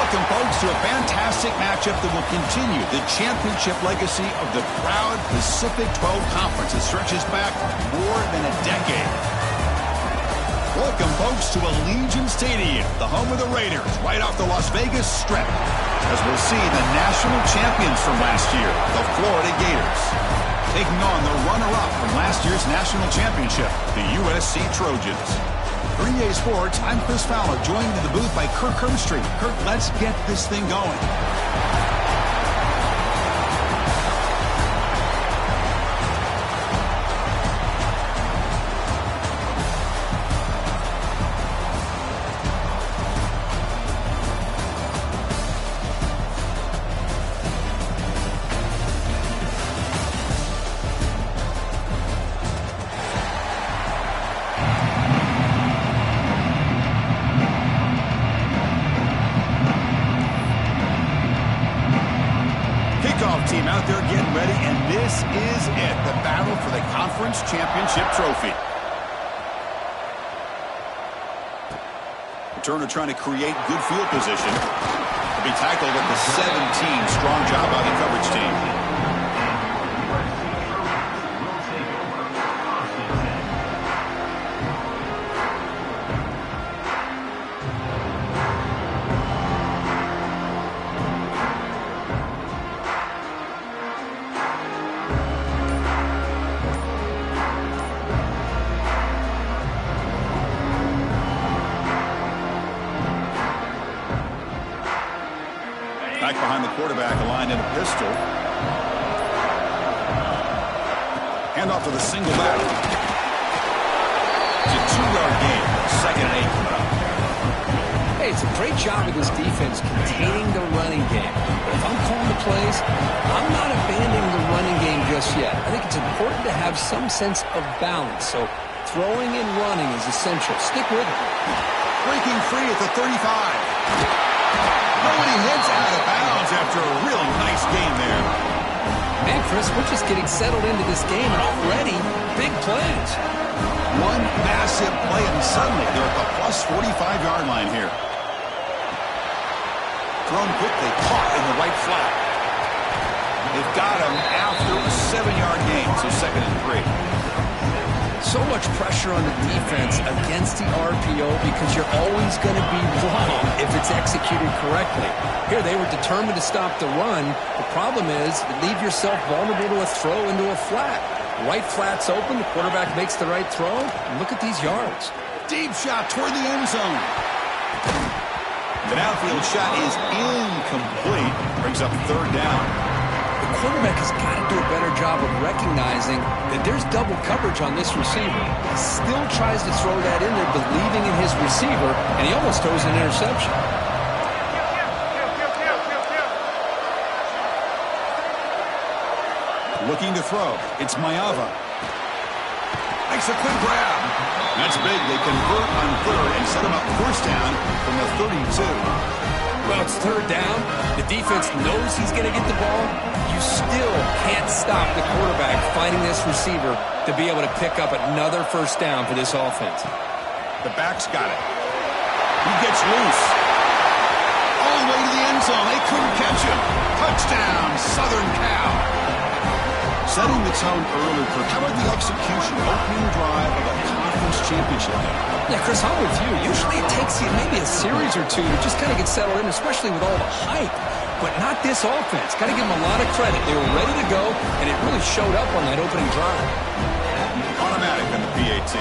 Welcome, folks, to a fantastic matchup that will continue the championship legacy of the proud Pacific 12 Conference that stretches back more than a decade. Welcome, folks, to Allegiant Stadium, the home of the Raiders, right off the Las Vegas Strip, as we'll see the national champions from last year, the Florida Gators, taking on the runner-up from last year's national championship, the USC Trojans. For EA Sports, I'm Chris Fowler, joined in the booth by Kirk Herbstreit. Kirk, let's get this thing going. Team out there getting ready, and this is it, the battle for the conference championship trophy. Returner trying to create good field position. He'll be tackled at the 17. Strong job by the coverage team. Back behind the quarterback, aligned in a pistol. Handoff to the single back. It's a 2-yard gain. 2nd and 8 coming up. Hey, it's a great job of this defense containing the running game. But if I'm calling the plays, I'm not abandoning the running game just yet. I think it's important to have some sense of balance. So throwing and running is essential. Stick with it. Breaking free at the 35. Nobody heads out of bounds after a really nice game there. Man, Chris, we're just getting settled into this game, and already big plays. One massive play, and suddenly they're at the plus 45-yard line here. Thrown quickly, caught in the right flat. They've got him after a 7-yard gain, so 2nd and 3. So much pressure on the defense against the RPO because you're always going to be wrong if it's executed correctly. Here, they were determined to stop the run. The problem is you leave yourself vulnerable to a throw into a flat. Right flat's open, the quarterback makes the right throw, and look at these yards. Deep shot toward the end zone. The downfield shot is incomplete. Brings up 3rd down. The quarterback has got to do a better job of recognizing that there's double coverage on this receiver. He still tries to throw that in there, believing in his receiver, and he almost throws an interception. Looking to throw. It's Maiava. Makes a quick grab. That's big. They convert on 3rd and set him up 1st down from the 32. Well, it's 3rd down. The defense knows he's going to get the ball. You still can't stop the quarterback finding this receiver to be able to pick up another 1st down for this offense. The back's got it. He gets loose. All the way to the end zone. They couldn't catch him. Touchdown, Southern Cal. Setting the tone early, Kirk. How about the execution? Opening drive of a conference championship game. Yeah, Chris, I'm with you. Usually it takes you maybe a series or two to just kind of get settled in, especially with all the hype. But not this offense. Got to give them a lot of credit. They were ready to go, and it really showed up on that opening drive. Automatic on the PAT.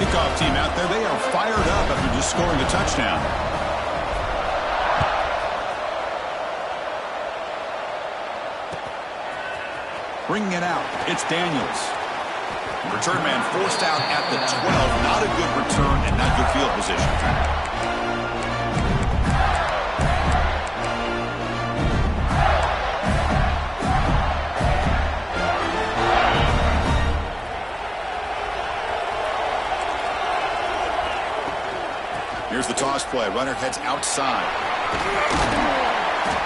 Kickoff team out there. They are fired up after just scoring a touchdown. Bringing it out. It's Daniels. Return man forced out at the 12. Not a good return and not good field position. Here's the toss play. Runner heads outside.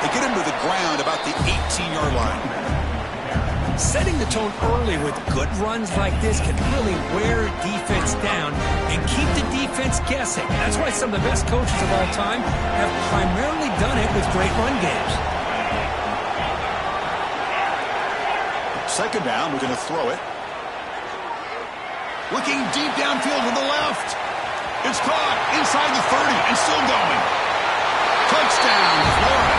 They get him to the ground about the 18-yard line. Setting the tone early with good runs like this can really wear defense down and keep the defense guessing. That's why some of the best coaches of all time have primarily done it with great run games. Second down, we're going to throw it. Looking deep downfield to the left. It's caught inside the 30 and still going. Touchdown, Florida.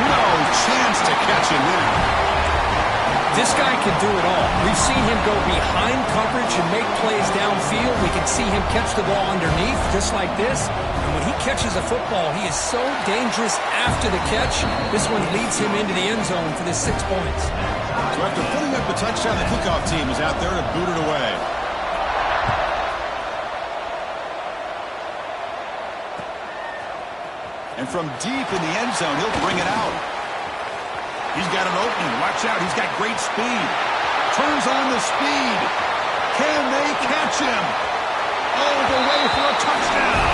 No chance to catch him there. This guy can do it all. We've seen him go behind coverage and make plays downfield. We can see him catch the ball underneath, just like this. And when he catches a football, he is so dangerous after the catch. This one leads him into the end zone for the 6 points. So after putting up the touchdown, the kickoff team is out there to boot it away. And from deep in the end zone, he'll bring it out. He's got an opening. Watch out. He's got great speed. Turns on the speed. Can they catch him? All the way for a touchdown.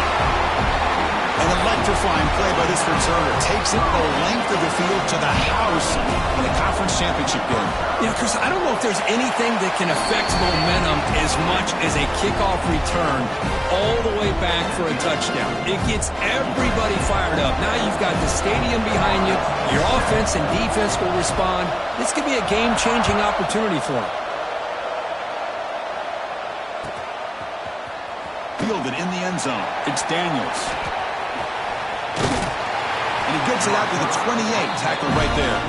An electrifying play by this returner. Takes it the length of the field to the house in the conference championship game. Yeah, Chris, I don't know if there's anything that can affect momentum as much as a kickoff return all the way back for a touchdown. It gets everybody fired up. Now you've got the stadium behind you. Your offense and defense will respond. This could be a game-changing opportunity for them. Fielded in the end zone. It's Daniels. And he gets it out to the 28. Tackled right there.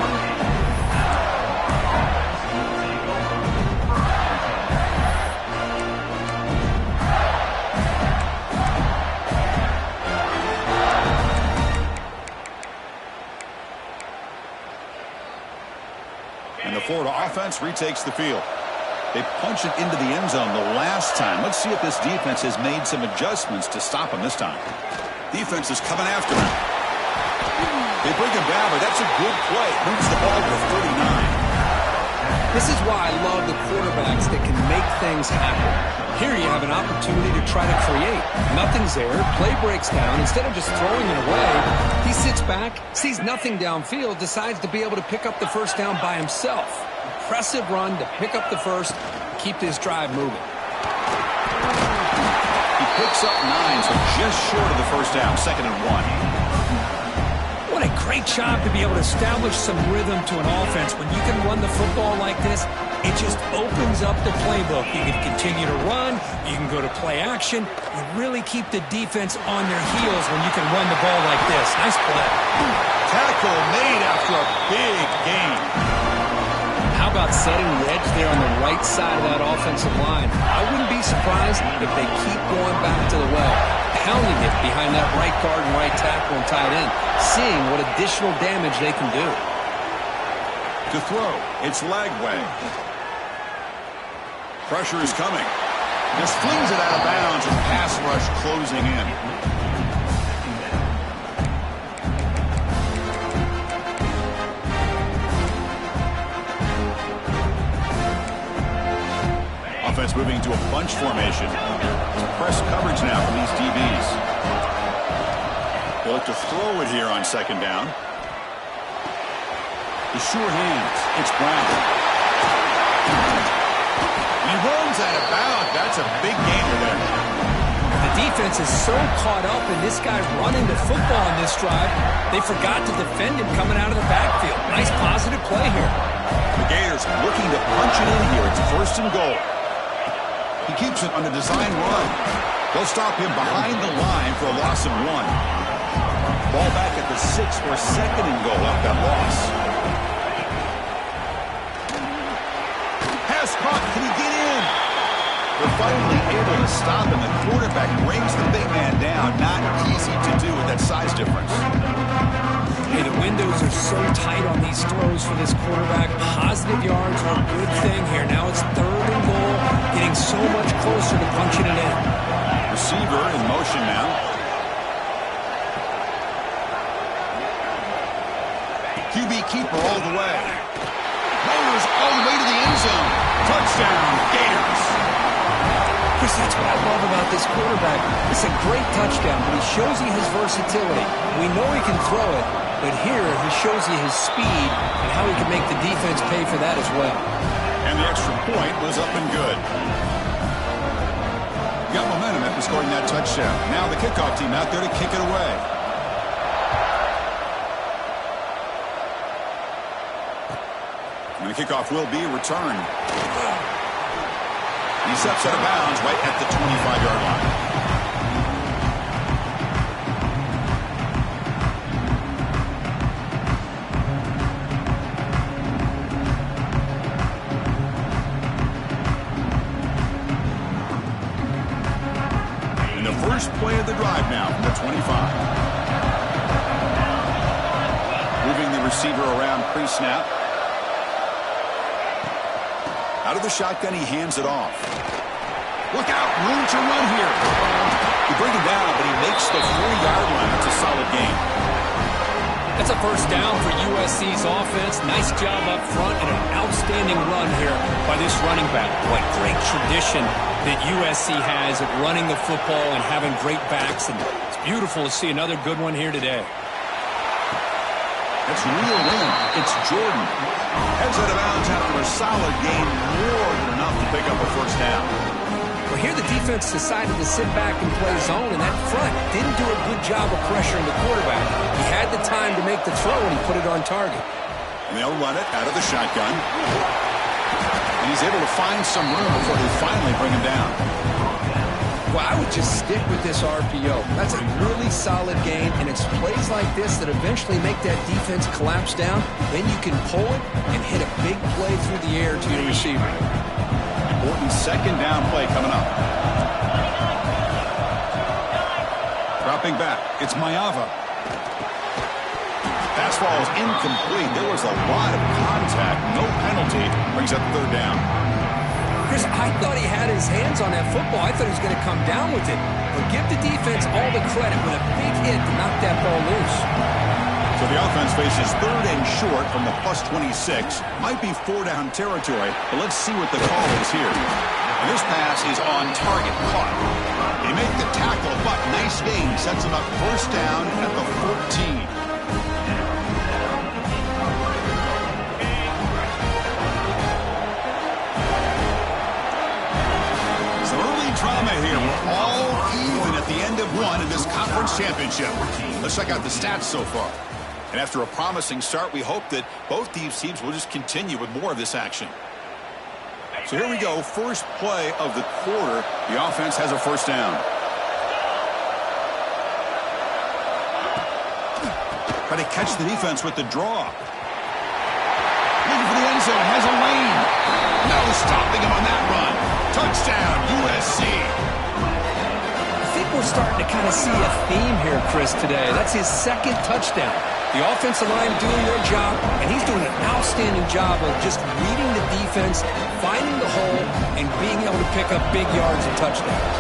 And the Florida offense retakes the field. They punch it into the end zone the last time. Let's see if this defense has made some adjustments to stop him this time. Defense is coming after him. They bring him down, but that's a good play. Moves the ball to 39. This is why I love the quarterbacks that can make things happen. Here you have an opportunity to try to create. Nothing's there. Play breaks down. Instead of just throwing it away, he sits back, sees nothing downfield, decides to be able to pick up the first down by himself. Impressive run to pick up the first, keep this drive moving. He picks up 9, so just short of the first down, 2nd and 1. What a great job to be able to establish some rhythm to an offense. When you can run the football like this, it just opens up the playbook. You can continue to run. You can go to play action. You really keep the defense on their heels when you can run the ball like this. Nice play. Tackle made after a big gain. How about setting the edge there on the right side of that offensive line? I wouldn't be surprised if they keep going back to the well, pounding it behind that right guard and right tackle and tight end, seeing what additional damage they can do. To throw, it's Lagway. Pressure is coming. Just flings it out of bounds and pass rush closing in. Offense moving into a bunch formation. Press coverage now from these DBs. They look to throw it here on 2nd down. The sure hands. It's Brown. He runs out of bounds. That's a big gainer there. The defense is so caught up in this guy running the football in this drive, they forgot to defend him coming out of the backfield. Nice positive play here. The Gators looking to punch it in here. It's 1st and goal. He keeps it on the design run. They'll stop him behind the line for a loss of 1. Ball back at the 6 for 2nd and goal off that loss. Pass caught. Can he get in? They're finally able to stop him. The quarterback brings the big man down. Not easy to do with that size difference. Hey, the windows are so tight on these throws for this quarterback. Positive yards are a good thing here. Now it's 3rd and goal, getting so much closer to punching it in. Receiver in motion now. QB keeper all the way. Motors all the way to the end zone. Touchdown, Gators. Chris, that's what I love about this quarterback. It's a great touchdown, but he shows he has versatility. We know he can throw it, but here he shows you his speed and how he can make the defense pay for that as well. And the extra point was up and good. Got momentum after scoring that touchdown. Now the kickoff team out there to kick it away. And the kickoff will be returned. He steps out of bounds right at the 25-yard line. And the first play of the drive now from the 25. Moving the receiver around pre-snap. Out of the shotgun, he hands it off. Look out, room to run here. He brings him down, but he makes the 40-yard line. It's a solid gain. That's a first down for USC's offense. Nice job up front and an outstanding run here by this running back. What great tradition that USC has at running the football and having great backs. And it's beautiful to see another good one here today. That's real in. It's Jordan. Heads out of bounds after a solid gain, more than enough to pick up a first down. Well, here the defense decided to sit back and play zone, and that front didn't do a good job of pressuring the quarterback. He had the time to make the throw, and he put it on target. And they'll run it out of the shotgun. And he's able to find some room before they finally bring him down. Well, I would just stick with this RPO. That's a really solid gain, and it's plays like this that eventually make that defense collapse down. Then you can pull it and hit a big play through the air to your receiver. Important second down play coming up. Dropping back, it's Mayava. Pass ball is incomplete. There was a lot of contact, no penalty. Brings up third down. Chris, I thought he had his hands on that football. I thought he was going to come down with it. But give the defense all the credit with a big hit to knock that ball loose. So the offense faces third and short from the plus 26. Might be four-down territory, but let's see what the call is here. And this pass is on target, caught. They make the tackle, but nice gain. Sets them up first down at the 14. Drama here. We're all even at the end of one in this conference championship. Let's check out the stats so far. And after a promising start, we hope that both these teams will just continue with more of this action. So here we go. First play of the quarter. The offense has a first down. Try to catch the defense with the draw. Looking for the end zone. Has a lane. No stopping him on that run. Touchdown, USC. I think we're starting to kind of see a theme here, Chris, today. That's his second touchdown. The offensive line doing their job, and he's doing an outstanding job of just reading the defense, finding the hole, and being able to pick up big yards and touchdowns.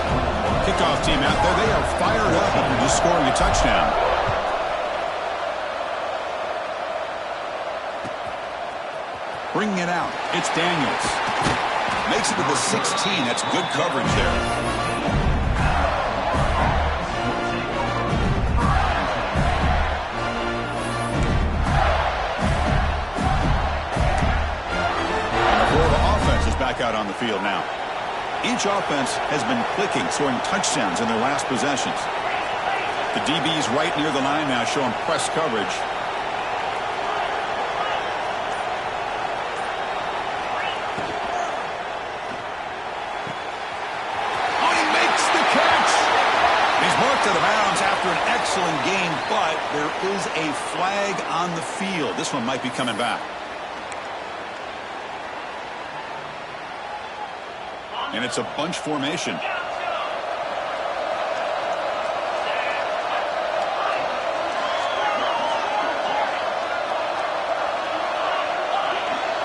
Kickoff team out there, they are fired up after just scoring a touchdown. Bringing it out, it's Daniels. Makes it to the 16. That's good coverage there. And the Florida offense is back out on the field now. Each offense has been clicking, scoring touchdowns in their last possessions. The DB's right near the line now, showing press coverage. Out of bounds after an excellent game, but there is a flag on the field. This one might be coming back. And it's a bunch formation.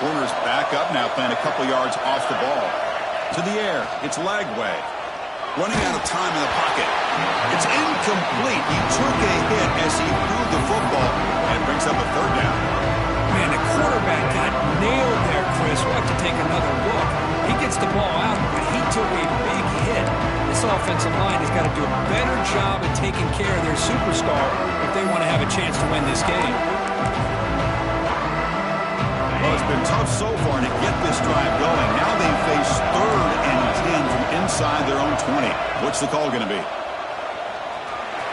Corner's back up now, playing a couple yards off the ball. To the air, it's Lagway. Running out of time in the pocket. It's incomplete. He took a hit as he threw the football and brings up a third down. Man, the quarterback got nailed there, Chris. We'll have to take another look. He gets the ball out, but he took a big hit. The this offensive line has got to do a better job at taking care of their superstar if they want to have a chance to win this game. Well, it's been tough so far to get this drive going. Now they face 3rd and 10 from inside their own 20. What's the call going to be?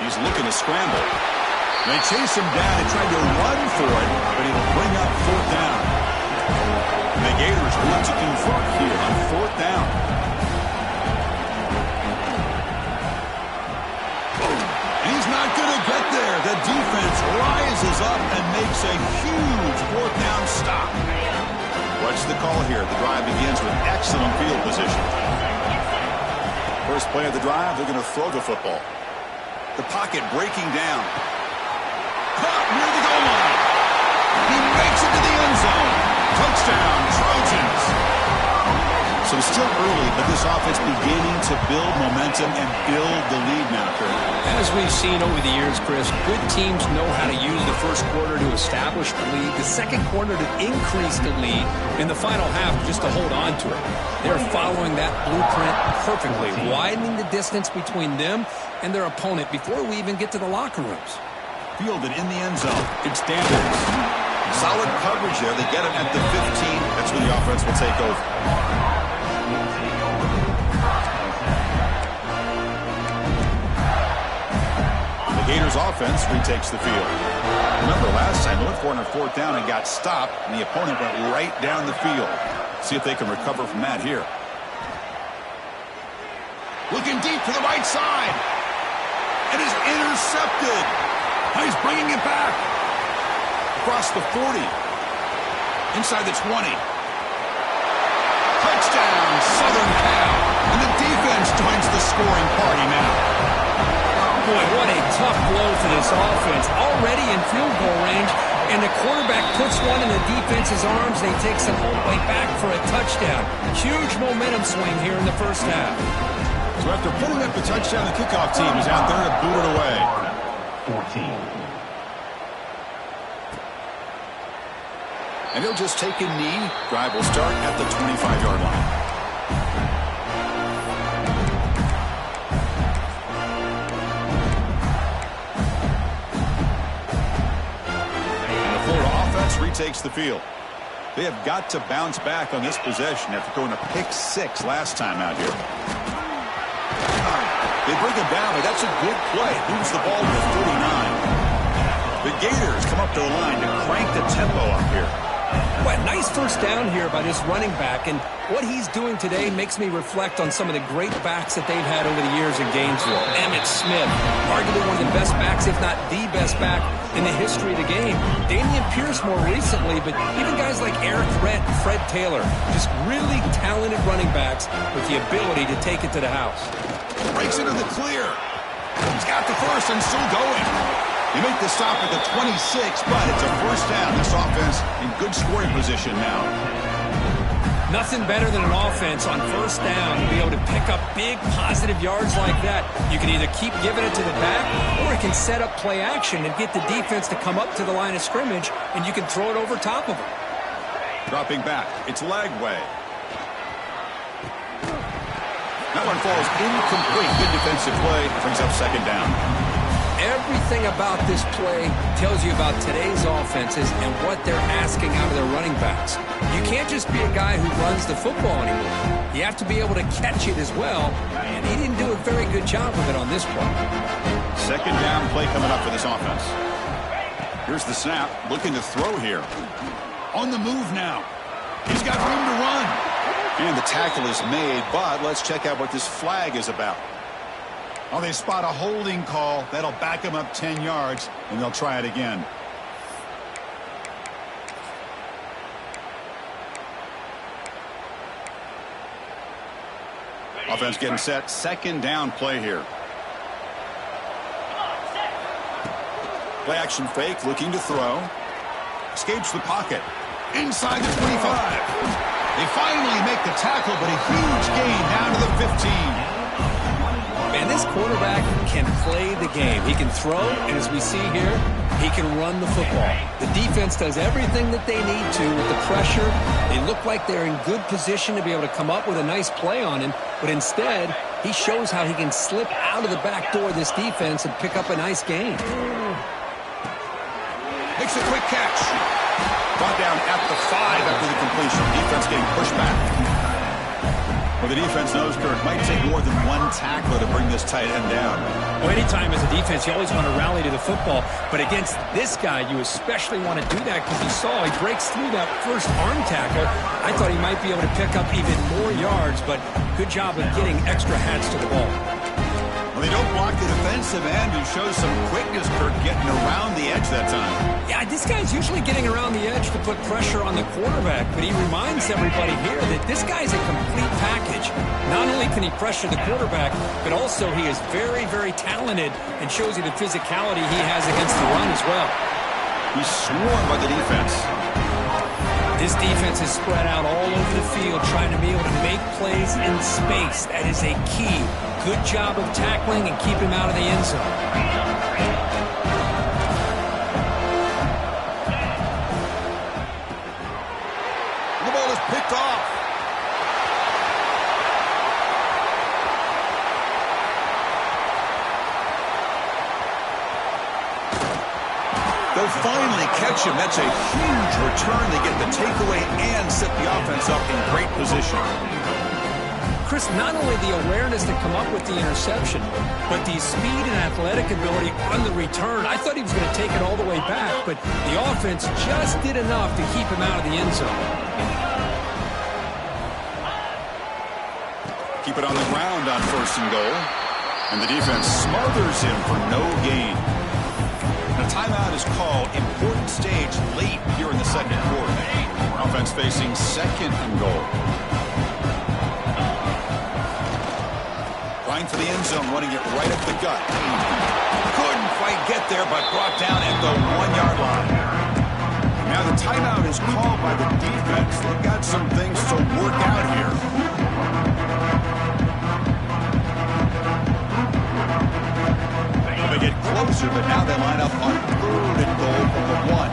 He's looking to scramble. They chase him down and try to run for it, but it'll bring up 4th down. The Gators want to convert here on 4th down. He's not going to get there. The defense rises up and makes a huge 4th down stop. What's the call here? The drive begins with excellent field position. First play of the drive, they're going to throw the football. The pocket breaking down. Caught near the goal line. He makes it to the end zone. Touchdown, Trojans. So it's still early, but this offense beginning to build momentum and build the lead now, Kurt. As we've seen over the years, Chris, good teams know how to use the first quarter to establish the lead, the second quarter to increase the lead, in the final half just to hold on to it. They're following that blueprint perfectly, widening the distance between them and their opponent before we even get to the locker rooms. Fielded in the end zone. It's Danvers. Solid coverage there. They get him at the 15. That's when the offense will take over. The Gators offense retakes the field. Remember last time they went for it on 4th down and got stopped, and the opponent went right down the field. See if they can recover from that here. Looking deep to the right side. It is intercepted. He's bringing it back. Across the 40. Inside the 20. Touchdown, Southern Cal. And the defense joins the scoring party now. Boy, what a tough blow for this offense. Already in field goal range, and the quarterback puts one in the defense's arms, and he takes it all the way back for a touchdown. Huge momentum swing here in the first half. So after putting up the touchdown, the kickoff team is out there to boot it away. 14. And he'll just take a knee. Drive will start at the 25-yard line. And the Florida offense retakes the field. They have got to bounce back on this possession after going a pick 6 last time out here. They bring him down, but that's a good play. Moves the ball to the 49. The Gators come up to the line to crank the tempo up here. Well, nice first down here by this running back, and what he's doing today makes me reflect on some of the great backs that they've had over the years in Gainesville. Emmitt Smith, arguably one of the best backs, if not the best back in the history of the game. Damian Pierce more recently, but even guys like Eric Rett and Fred Taylor, just really talented running backs with the ability to take it to the house. Breaks into the clear. He's got the first and still going. They make the stop at the 26, but it's a first down. This offense in good scoring position now. Nothing better than an offense on first down to be able to pick up big positive yards like that. You can either keep giving it to the back, or it can set up play action and get the defense to come up to the line of scrimmage, and you can throw it over top of them. Dropping back. It's Lagway. That one falls incomplete. Good defensive play. Brings up second down. Everything about this play tells you about today's offenses and what they're asking out of their running backs. You can't just be a guy who runs the football anymore. You have to be able to catch it as well, and he didn't do a very good job of it on this play. Second down play coming up for this offense. Here's the snap. Looking to throw here. On the move now. He's got room to run. And the tackle is made, but let's check out what this flag is about. Oh, they spot a holding call. That'll back them up 10 yards, and they'll try it again. Offense getting set. Second down play here. Play action fake, looking to throw. Escapes the pocket. Inside the 25. They finally make the tackle, but a huge gain down to the 15. Man, this quarterback can play the game. He can throw, and as we see here, he can run the football. The defense does everything that they need to with the pressure. They look like they're in good position to be able to come up with a nice play on him, but instead, He shows how he can slip out of the back door of this defense and pick up a nice gain. Makes a quick catch. Brought down at the 5 after the completion. Defense getting pushed back. Well, the defense knows, Kirk, might take more than one tackler to bring this tight end down. Well, anytime as a defense, you always want to rally to the football. But against this guy, you especially want to do that because you saw he breaks through that first arm tackle. I thought he might be able to pick up even more yards, but good job of getting extra hats to the ball. Well, they don't block the defensive end, who shows some quickness, Kirk, getting around the edge that time. Yeah, this guy's usually getting around the edge to put pressure on the quarterback, but he reminds everybody here that this guy's a complete package. Not only can he pressure the quarterback, but also he is very, very talented and shows you the physicality he has against the run as well. He's swarmed by the defense. This defense is spread out all over the field, trying to be able to make plays in space. That is a key. Good job of tackling and keep him out of the end zone. The ball is picked off. They'll finally catch him. That's a huge return. They get the takeaway and set the offense up in great position. Chris, not only the awareness to come up with the interception, but the speed and athletic ability on the return. I thought he was going to take it all the way back, but the offense just did enough to keep him out of the end zone. Keep it on the ground on 1st and goal. And the defense smothers him for no gain. A timeout is called. Important stage late here in the second quarter. Offense facing 2nd and goal. Trying for the end zone, running it right up the gut. Couldn't quite get there, but brought down at the 1-yard line. Now the timeout is called by the defense. They've got some things to work out here. They get closer, but now they line up on 3rd and goal from the 1.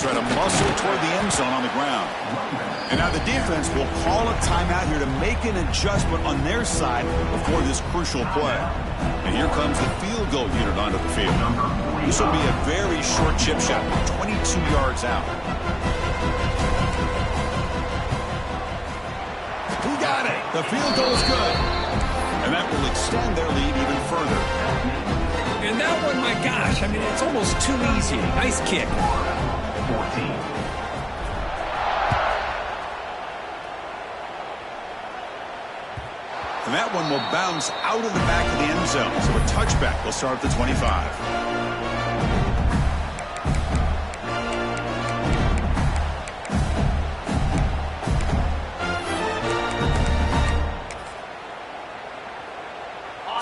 Try to muscle toward the end zone on the ground. And now the defense will call a timeout here to make an adjustment on their side before this crucial play. And here comes the field goal unit onto the field. This will be a very short chip shot, 22 yards out. He got it. The field goal is good. And that will extend their lead even further. And that one, my gosh, I mean, it's almost too easy. Nice kick. 14. And that one will bounce out of the back of the end zone. So a touchback will start at the 25.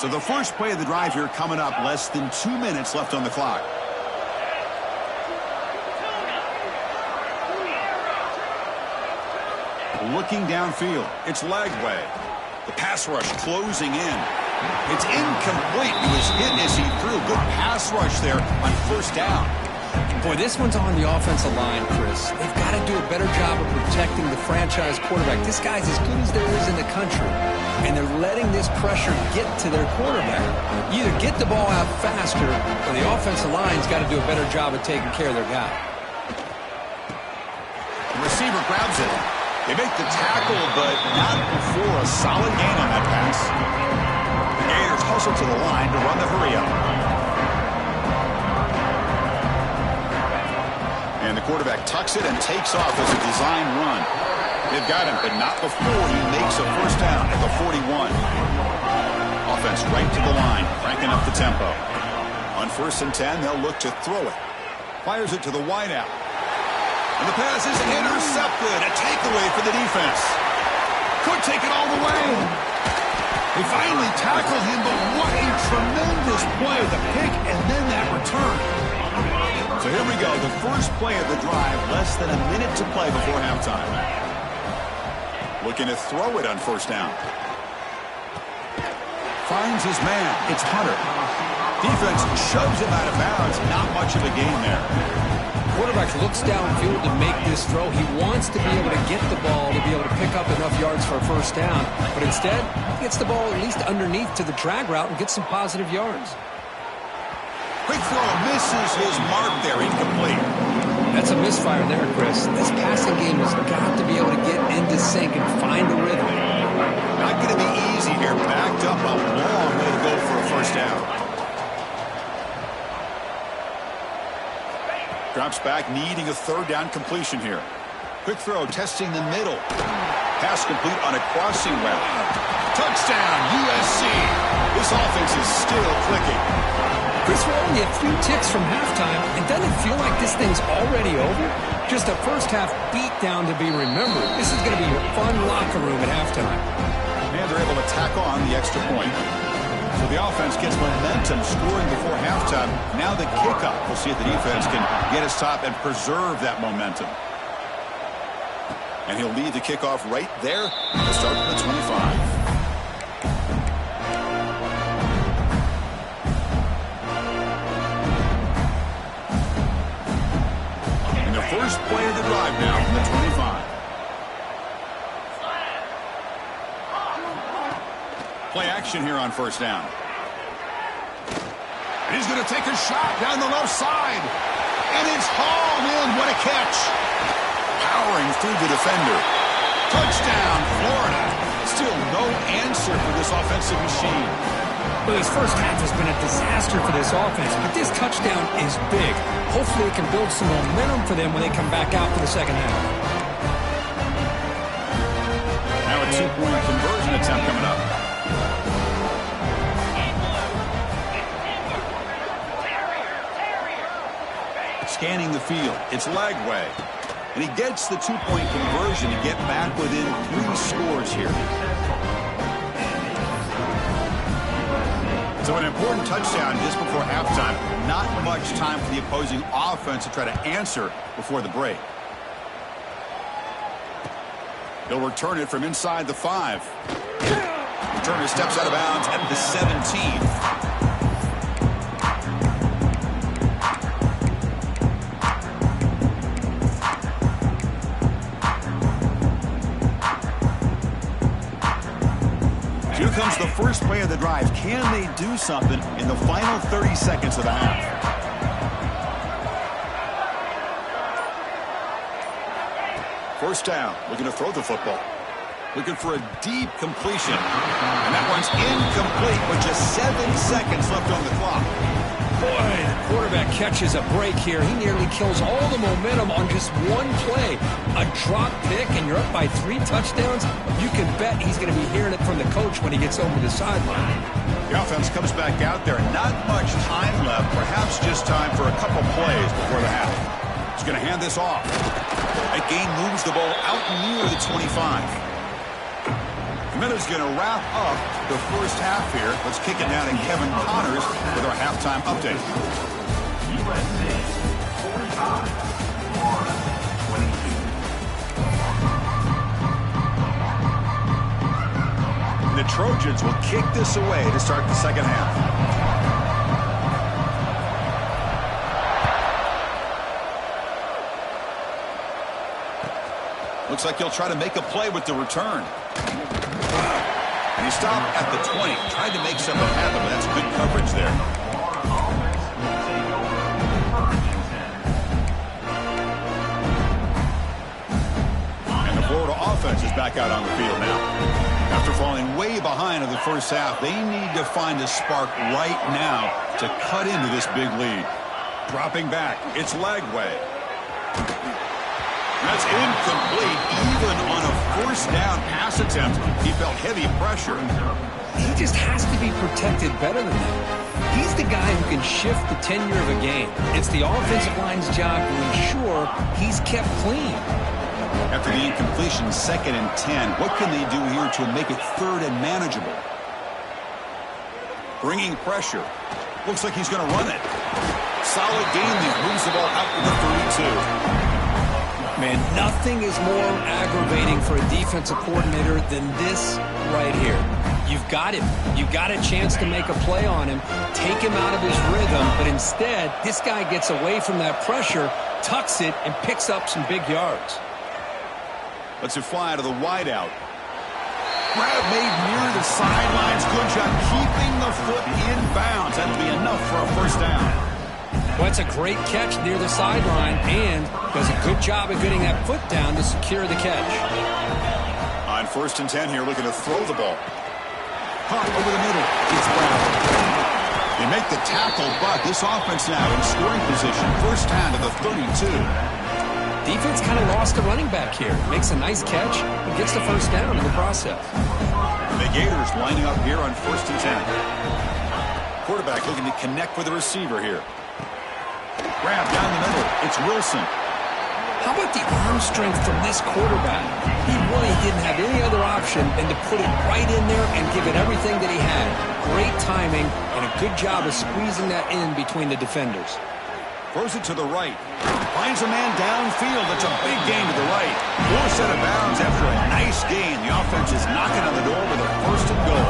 So the first play of the drive here coming up. Less than 2 minutes left on the clock. Looking downfield. It's Lagway. The pass rush closing in. It's incomplete. He was hit as he threw. Good pass rush there on 1st down. Boy, this one's on the offensive line, Chris. They've got to do a better job of protecting the franchise quarterback. This guy's as good as there is in the country. And they're letting this pressure get to their quarterback. You either get the ball out faster, or the offensive line's got to do a better job of taking care of their guy. The receiver grabs it. They make the tackle, but not before a solid gain on that pass. The Gators hustle to the line to run the hurry-up. And the quarterback tucks it and takes off as a design run. They've got him, but not before he makes a 1st down at the 41. Offense right to the line, cranking up the tempo. On 1st and 10, they'll look to throw it. Fires it to the wideout. And the pass is intercepted. A takeaway for the defense. Could take it all the way. They finally tackle him, but what a tremendous play. The pick and then that return. So here we go. The first play of the drive. Less than a minute to play before halftime. Looking to throw it on 1st down. Finds his man. It's Hunter. Defense shoves him out of bounds. Not much of a gain there. quarterback looks downfield to make this throw. He wants to be able to get the ball to be able to pick up enough yards for a first down. But instead, he gets the ball at least underneath to the drag route and gets some positive yards. Quick throw, misses his mark there, incomplete. That's a misfire there, Chris. This passing game has got to be able to get into sync and find a rhythm. Not going to be easy here. Backed up a long way to go for a first down. Drops back, needing a third down completion here. Quick throw, testing the middle. Pass complete on a crossing route. Touchdown, USC. This offense is still clicking. Chris, we're only a few ticks from halftime, and doesn't it feel like this thing's already over? Just a first-half beatdown to be remembered. This is going to be your fun locker room at halftime. And they're able to tack on the extra point. So the offense gets momentum scoring before halftime. Now the kickoff. We'll see if the defense can get a stop and preserve that momentum. And he'll lead the kickoff right there to start from the 25. First play of the drive now from the 25. Play action here on first down. And he's going to take a shot down the left side. And it's hauled in. What a catch. Powering through the defender. Touchdown, Florida. Still no answer for this offensive machine. Well, this first half has been a disaster for this offense, but this touchdown is big. Hopefully it can build some momentum for them when they come back out for the second half. Now a two-point conversion attempt coming up. Scanning the field. It's Lagway. And he gets the two-point conversion to get back within 3 scores here. So an important touchdown just before halftime. Not much time for the opposing offense to try to answer before the break. They'll return it from inside the 5. Returner steps out of bounds at the 17. Here comes the first play of the drive. Can they do something in the final 30 seconds of the half? First down, looking to throw the football. Looking for a deep completion. And that one's incomplete with just 7 seconds left on the clock. Boy, the quarterback catches a break here. He nearly kills all the momentum on just one play. A drop pick, and you're up by 3 touchdowns. You can bet he's going to be hearing it from the coach when he gets over the sideline. The offense comes back out there. Not much time left. Perhaps just time for a couple plays before the half. He's going to hand this off. That gain moves the ball out near the 25. Miller's going to wrap up the first half here. Let's kick it down to Kevin Connors with our halftime update. USA 45, Florida 22. The Trojans will kick this away to start the second half. Looks like he'll try to make a play with the return. And he stopped at the 20. Tried to make something happen, but that's good coverage there. And the Florida offense is back out on the field now. After falling way behind in the first half, they need to find a spark right now to cut into this big lead. Dropping back, it's Lagway. That's incomplete. Even on a first down pass attempt, he felt heavy pressure. He just has to be protected better than that. He's the guy who can shift the tenure of a game. It's the offensive line's job to ensure he's kept clean. After the incompletion, 2nd and 10, what can they do here to make it 3rd and manageable? Bringing pressure. Looks like he's going to run it. Solid gain there. Moves the ball out to the 32. Man, nothing is more aggravating for a defensive coordinator than this right here. You've got him. You've got a chance to make a play on him, take him out of his rhythm, but instead, this guy gets away from that pressure, tucks it, and picks up some big yards. Let's fly to the wideout. Grab made near the sidelines. Good job keeping the foot in bounds. That'll be enough for a first down. Well, it's a great catch near the sideline and does a good job of getting that foot down to secure the catch. On 1st and 10 here, looking to throw the ball. Caught over the middle. It's Brown. They make the tackle, but this offense now in scoring position. First down to the 32. Defense kind of lost a running back here. Makes a nice catch and gets the first down in the process. The Gators lining up here on 1st and 10. Quarterback looking to connect with the receiver here. Grab down the middle. It's Wilson. How about the arm strength from this quarterback? He really didn't have any other option than to put it right in there and give it everything that he had. Great timing and a good job of squeezing that in between the defenders. Throws it to the right. Finds a man downfield. That's a big gain to the right. 4 set of bounds after a nice gain. The offense is knocking on the door with a 1st and goal.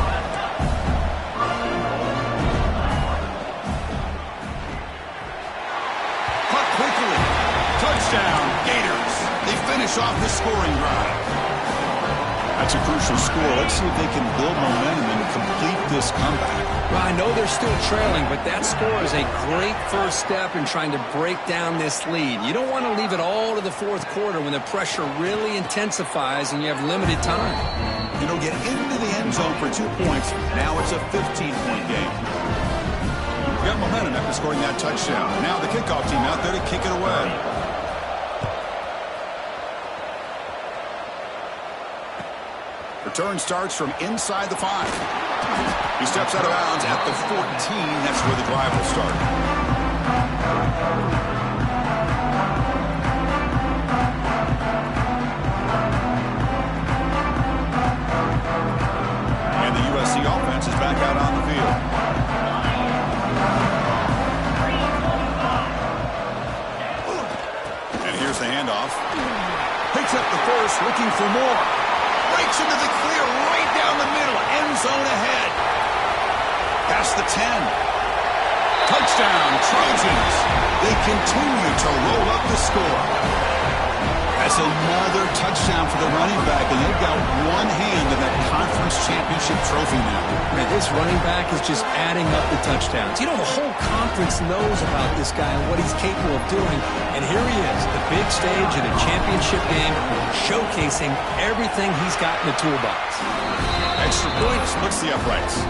Cut quickly. Touchdown, Gators. They finish off the scoring drive. That's a crucial score. Let's see if they can build momentum and complete this comeback. Well, I know they're still trailing, but that score is a great first step in trying to break down this lead. You don't want to leave it all to the 4th quarter when the pressure really intensifies and you have limited time. You know, get into the end zone for 2 points. Now it's a 15-point game. We got momentum after scoring that touchdown. Now the kickoff team out there to kick it away. Return starts from inside the 5. He steps out of bounds at the 14. That's where the drive will start. And the USC offense is back out on the field. And here's the handoff. Picks up the first, looking for more. Breaks into the clear right down the middle. End zone ahead. Past the 10. Touchdown, Trojans. They continue to roll up the score. That's another touchdown for the running back, and they've got one hand in that conference championship trophy now. Man, this running back is just adding up the touchdowns. You know, the whole conference knows about this guy and what he's capable of doing. And here he is, the big stage of the championship game, showcasing everything he's got in the toolbox. Extra point splits the uprights.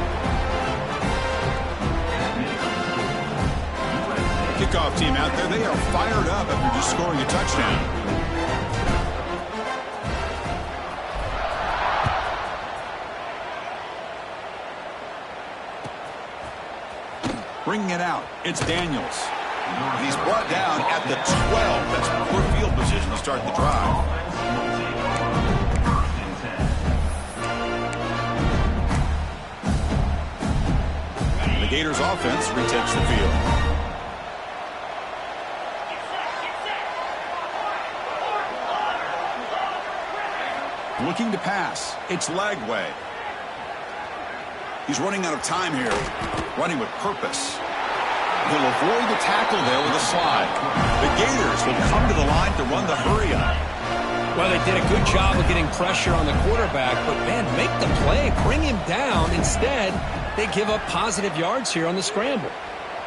Kickoff team out there, they are fired up after just scoring a touchdown. Bringing it out, it's Daniels. He's brought down at the 12. That's poor field position to start the drive. The Gators offense retakes the field. Looking to pass. It's Lagway. He's running out of time here. Running with purpose. He'll avoid the tackle there with a slide. The Gators will come to the line to run the hurry up. Well, they did a good job of getting pressure on the quarterback, but, man, make the play. Bring him down. Instead, they give up positive yards here on the scramble.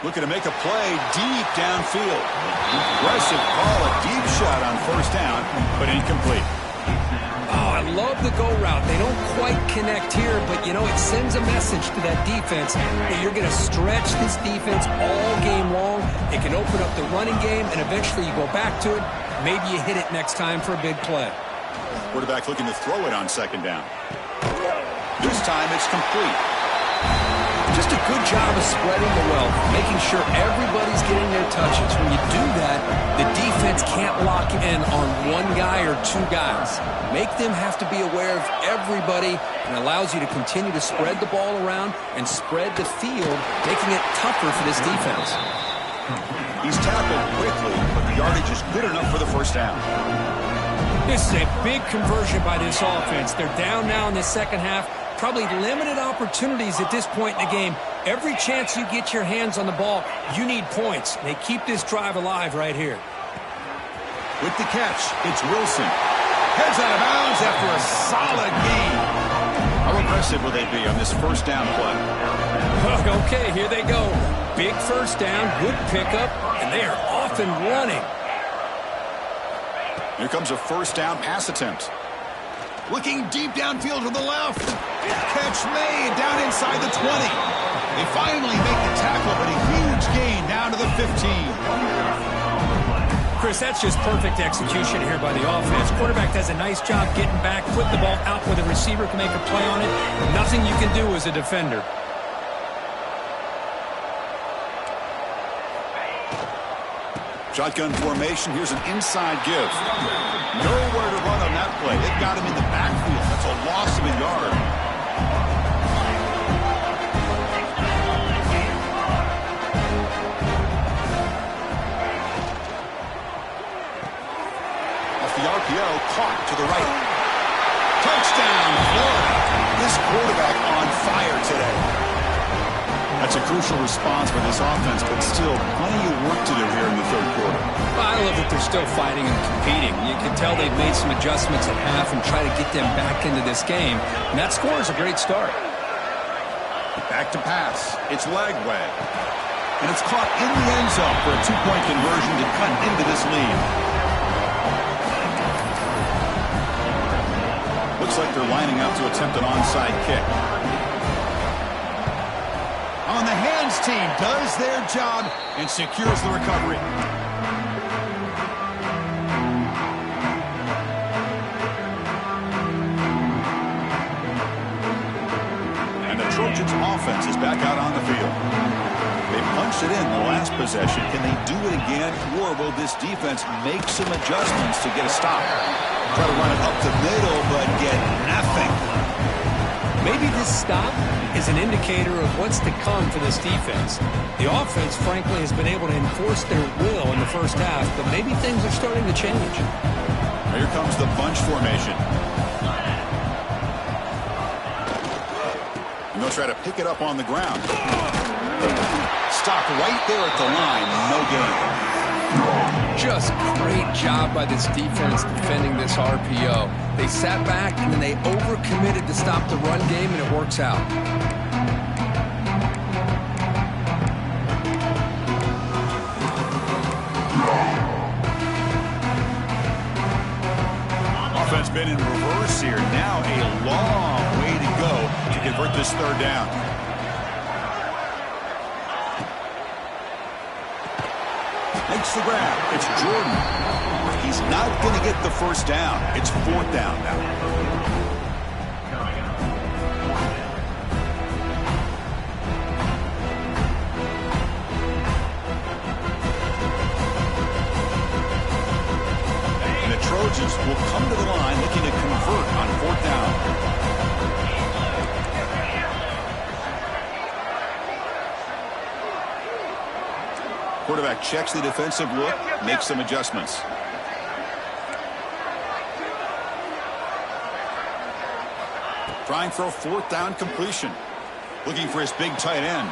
Looking to make a play deep downfield. Impressive call, a deep shot on first down, but incomplete. Oh, I love the go route. They don't quite connect here, but, you know, it sends a message to that defense that you're going to stretch this defense all game long. It can open up the running game, and eventually you go back to it. Maybe you hit it next time for a big play. Quarterback looking to throw it on second down. This time it's complete. Just a good job of spreading the wealth, making sure everybody's getting their touches. When you do that, the defense can't lock in on one guy or two guys. Make them have to be aware of everybody, and allows you to continue to spread the ball around and spread the field, making it tougher for this defense. He's tackled quickly, but the yardage is good enough for the first down. This is a big conversion by this offense. They're down now in the second half. Probably limited opportunities at this point in the game. Every chance you get your hands on the ball, you need points. They keep this drive alive right here. With the catch, it's Wilson. Heads out of bounds after a solid gain. How aggressive will they be on this first down play? Okay, here they go. Big first down, good pickup, and they are off and running. Here comes a first down pass attempt. Looking deep downfield to the left. Catch made down inside the 20. They finally make the tackle, but a huge gain down to the 15. Chris, that's just perfect execution here by the offense. Quarterback does a nice job getting back, put the ball out where the receiver can make a play on it. Nothing you can do as a defender. Shotgun formation. Here's an inside give. Nowhere to run on that play. They've got him in the backfield. That's a loss of a yard. Off the RPO, caught to the right. Touchdown, Florida. This quarterback on fire today. That's a crucial response for this offense, but still plenty of work to do here in the third quarter. I love that they're still fighting and competing. You can tell they've made some adjustments at half and try to get them back into this game. And that score is a great start. Back to pass. It's Lagway. And it's caught in the end zone for a two-point conversion to cut into this lead. Looks like they're lining up to attempt an onside kick. On the hands team does their job and secures the recovery. And the Trojans offense is back out on the field. They punched it in the last possession. Can they do it again, or will this defense make some adjustments to get a stop? Try to run it up the middle, but get nothing. Maybe this stop is an indicator of what's to come for this defense. The offense, frankly, has been able to enforce their will in the first half, but maybe things are starting to change. Here comes the bunch formation. And they'll try to pick it up on the ground. Stopped right there at the line, no gain. Just great job by this defense defending this RPO. They sat back and then they overcommitted to stop the run game, and it works out. Offense been in reverse here. Now a long way to go to convert this third down. Makes the grab. It's Jordan. He's not going to get the first down. It's fourth down now. And the Trojans will come to the line looking to convert on fourth down. Quarterback checks the defensive look, makes some adjustments. Trying for a fourth down completion. Looking for his big tight end.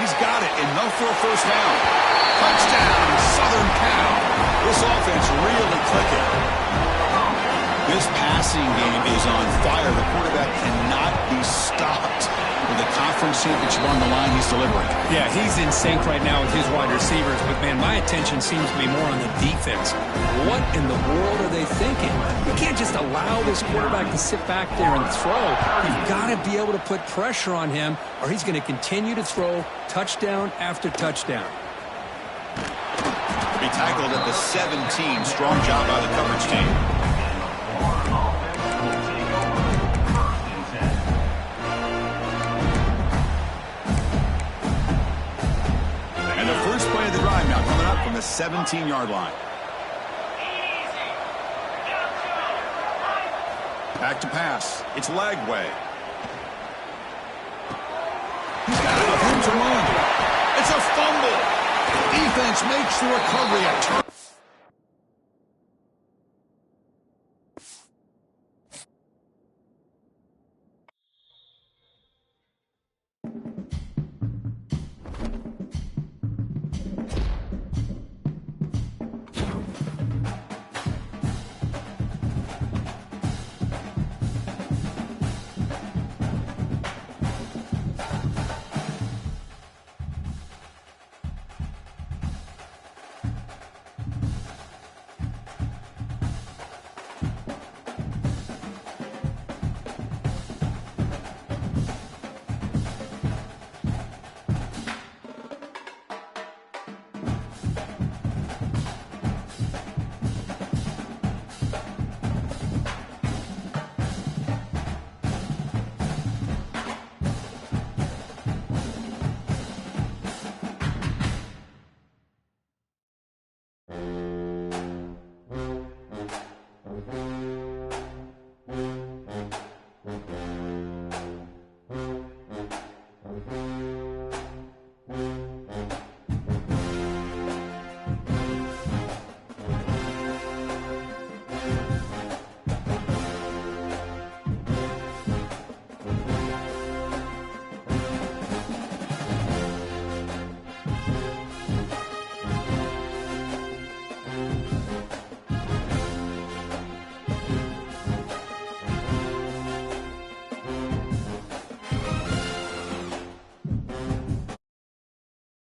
He's got it, enough for a first down. Touchdown, Southern Cal. This offense really clicking. This passing game is on fire. The quarterback cannot be stopped. With the conference championship on the line, he's delivering. Yeah, he's in sync right now with his wide receivers, but, man, my attention seems to be more on the defense. What in the world are they thinking? You can't just allow this quarterback to sit back there and throw. You've got to be able to put pressure on him, or he's going to continue to throw touchdown after touchdown. To be tackled at the 17. Strong job by the coverage team. First play of the drive now coming up from the 17-yard line. Back to pass. It's Lagway. He's got enough room to run. It's a fumble. defense makes the recovery a turn.